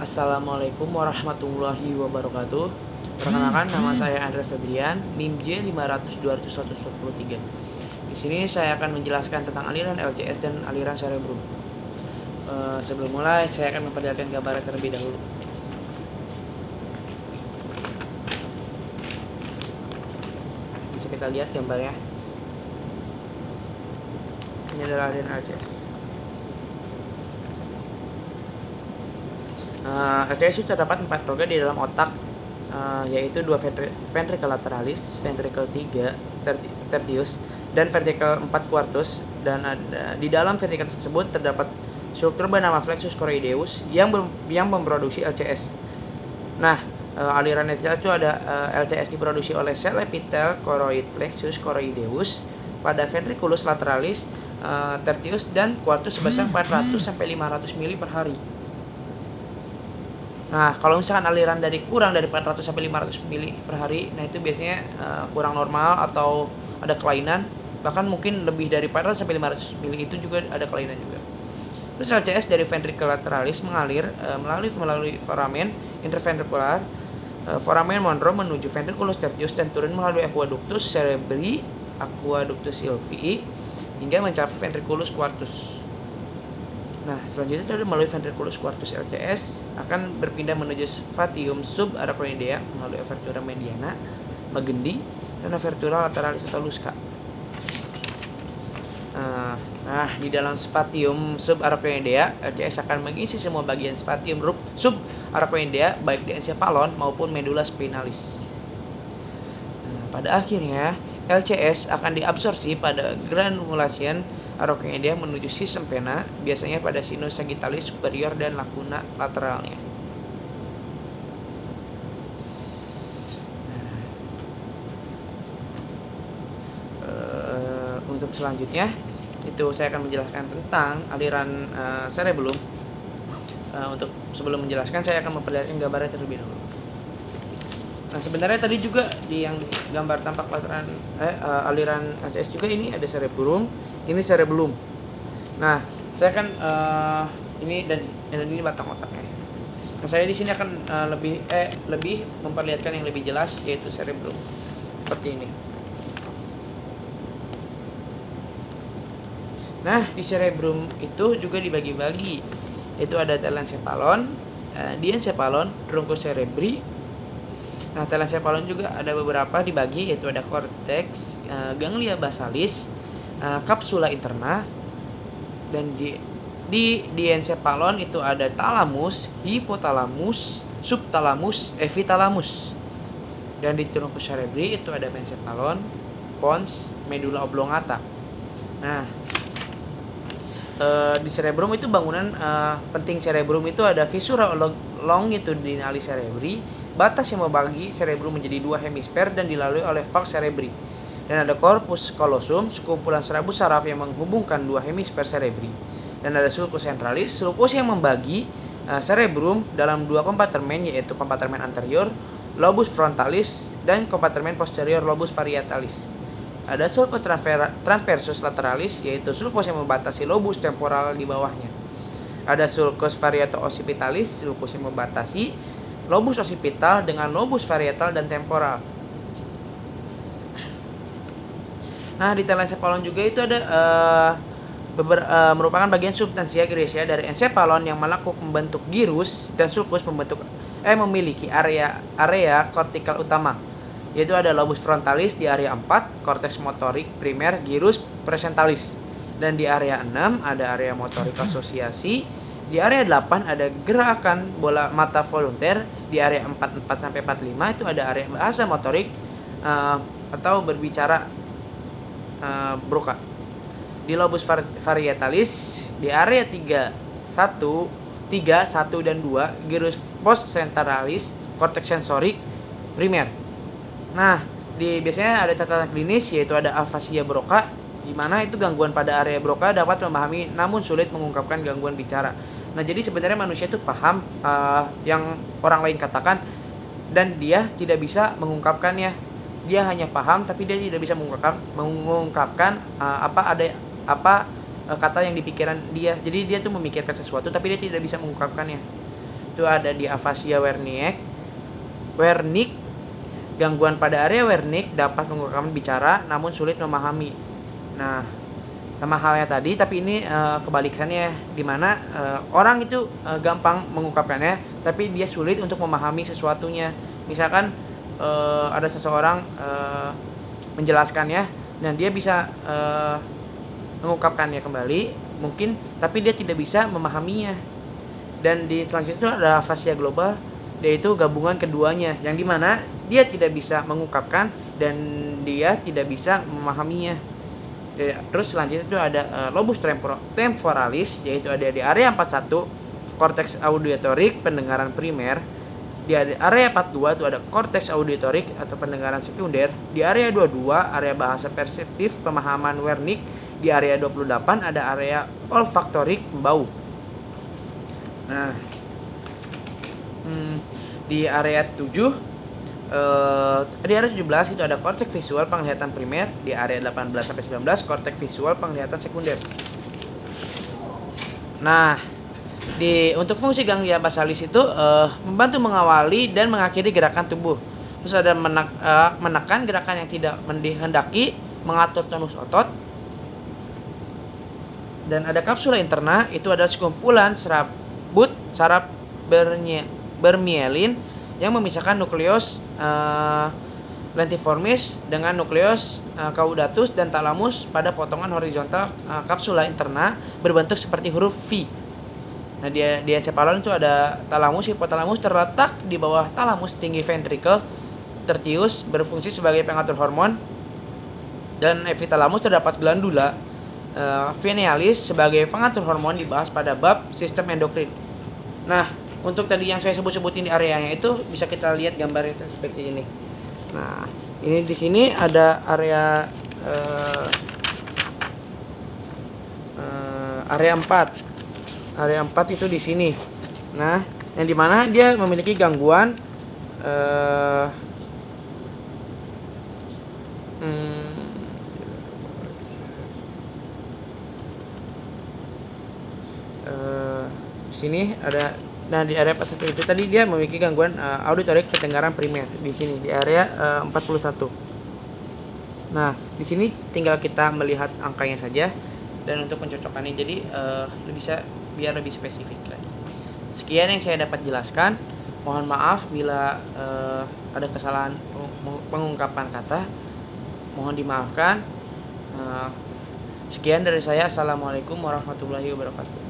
Assalamualaikum warahmatullahi wabarakatuh. Perkenalkan, nama saya Andres Febrian, NIM J500-200-143. Di sini saya akan menjelaskan tentang aliran LCS dan aliran cerebrum. Sebelum mulai, saya akan memperlihatkan gambarnya terlebih dahulu. Bisa kita lihat gambarnya. Ini adalah aliran LCS. LCS itu terdapat 4 rongga di dalam otak, yaitu 2 ventricle lateralis, ventricle 3 tertius, dan ventricle 4 quartus. Dan di dalam ventricle tersebut terdapat struktur bernama flexus choroideus yang memproduksi LCS. Nah, aliran LCS itu ada LCS diproduksi oleh sel epitel choroid plexus choroideus pada ventriculus lateralis, tertius, dan quartus sebesar 400 sampai 500 mili per hari. Nah, kalau misalkan aliran kurang dari 400 sampai 500 mili per hari, nah itu biasanya kurang normal atau ada kelainan. Bahkan mungkin lebih dari 400 sampai 500 mili itu juga ada kelainan juga. Terus LCS dari ventricle lateralis mengalir melalui foramen interventricular, foramen Monro menuju ventriculus tertius dan turun melalui aqueductus cerebri, aqueductus sylvii hingga mencapai ventriculus quartus. Nah, selanjutnya dari melalui ventriculus quartus LCS akan berpindah menuju sphatium subarachnoidea melalui apertura mediana, magendi, dan apertura lateralis atau lusca. Nah, di dalam sphatium subarachnoidea, LCS akan mengisi semua bagian sphatium subarachnoidea baik di encephalon maupun medula spinalis. Nah, pada akhirnya LCS akan diabsorpsi pada granulation arachnoidea menuju sistem pena, biasanya pada sinus sagittalis superior dan lacuna lateralnya. Untuk selanjutnya itu saya akan menjelaskan tentang aliran cerebellum. Untuk sebelum menjelaskan, saya akan memperlihatkan gambarnya terlebih dahulu. Nah, sebenarnya tadi juga di yang gambar tampak aliran LCS juga ini ada cerebrum, ini cerebellum. Nah, saya akan ini dan ini batang otaknya. Nah, saya di sini akan lebih memperlihatkan yang lebih jelas, yaitu cerebrum seperti ini. Nah, di cerebrum itu juga dibagi-bagi, yaitu ada telencephalon, diencephalon, trunkus cerebri. Nah, telencephalon juga ada beberapa dibagi, yaitu ada cortex, ganglia basalis, kapsula interna, dan di diencephalon itu ada thalamus, hipotalamus, subthalamus, epithalamus. Dan di trunkus cerebri itu ada mesencephalon, pons, medulla oblongata. Nah, di cerebrum itu bangunan penting cerebrum itu ada viscera longitudinalis cerebri, batas yang membagi cerebrum menjadi 2 hemisfer dan dilalui oleh falx cerebri. Dan ada corpus callosum, sekumpulan serabut saraf yang menghubungkan 2 hemisfer cerebri. Dan ada sulcus centralis, sulcus yang membagi cerebrum dalam 2 kompartemen, yaitu kompartemen anterior lobus frontalis dan kompartemen posterior lobus varietalis. Ada sulcus transversus lateralis, yaitu sulcus yang membatasi lobus temporal di bawahnya. Ada sulcus varieto-occipitalis, sulcus yang membatasi lobus occipital dengan lobus varietal dan temporal. Nah, di telencephalon juga itu ada merupakan bagian substansia grecia dari encephalon yang membentuk gyrus, dan sulcus memiliki area kortikal utama, yaitu ada lobus frontalis di area 4, korteks motorik primer, gyrus presentalis. Dan di area 6 ada area motorik asosiasi, di area 8 ada gerakan bola mata volunteer, di area 44 sampai 45 itu ada area bahasa motorik atau berbicara Broca. Di lobus varietalis di area 1, dan 2, gyrus postcentralis, korteks sensorik primer. Nah, biasanya ada catatan klinis, yaitu ada afasia Broca, di mana itu gangguan pada area Broca dapat memahami namun sulit mengungkapkan gangguan bicara. Nah, jadi sebenarnya manusia itu paham yang orang lain katakan dan dia tidak bisa mengungkapkannya. Dia hanya paham tapi dia tidak bisa mengungkapkan kata yang di pikiran dia. Jadi dia tuh memikirkan sesuatu tapi dia tidak bisa mengungkapkannya. itu ada di afasia Wernicke. Gangguan pada area Wernicke dapat mengungkapkan bicara namun sulit memahami. Nah, sama halnya tadi, tapi ini kebalikannya, dimana orang itu gampang mengungkapkannya, tapi dia sulit untuk memahami sesuatunya. Misalkan ada seseorang menjelaskannya, dan dia bisa mengungkapkannya kembali, mungkin, tapi dia tidak bisa memahaminya. Dan di selanjutnya itu ada afasia global, yaitu gabungan keduanya, yang dimana dia tidak bisa mengungkapkan dan dia tidak bisa memahaminya. Terus selanjutnya itu ada lobus temporalis, yaitu ada di area 41 korteks auditorik pendengaran primer. Di area 42 itu ada korteks auditorik atau pendengaran sekunder. Di area 22 area bahasa perseptif pemahaman Wernicke. Di area 28 ada area olfaktorik bau. Nah, di area 7 di area 17 itu ada korteks visual penglihatan primer. Di area 18 sampai 19 korteks visual penglihatan sekunder. Nah, untuk fungsi ganglia basalis itu membantu mengawali dan mengakhiri gerakan tubuh. Terus ada menekan gerakan yang tidak dihendaki, mengatur tonus otot. Dan ada kapsula interna, itu adalah sekumpulan saraf bermielin yang memisahkan nukleus lentiformis dengan nukleus caudatus dan talamus pada potongan horizontal kapsula interna berbentuk seperti huruf V. Nah, di encephalon itu ada talamus, hipotalamus terletak di bawah talamus tinggi ventricle tertius, berfungsi sebagai pengatur hormon, dan epitalamus terdapat glandula venalis sebagai pengatur hormon, dibahas pada bab sistem endokrin. Nah, untuk tadi yang saya sebut-sebutin di areanya itu bisa kita lihat gambarnya seperti ini. Nah, ini di sini ada area 4. Area 4 itu di sini. Nah, yang dimana dia memiliki gangguan sini ada. Nah, di area 41 itu tadi dia memiliki gangguan auditorik pendengaran primer di sini di area 41. Nah, di sini tinggal kita melihat angkanya saja, dan untuk pencocokannya jadi biar lebih spesifik lagi. Sekian yang saya dapat jelaskan. Mohon maaf bila ada kesalahan pengungkapan kata. Mohon dimaafkan. Sekian dari saya. Assalamualaikum warahmatullahi wabarakatuh.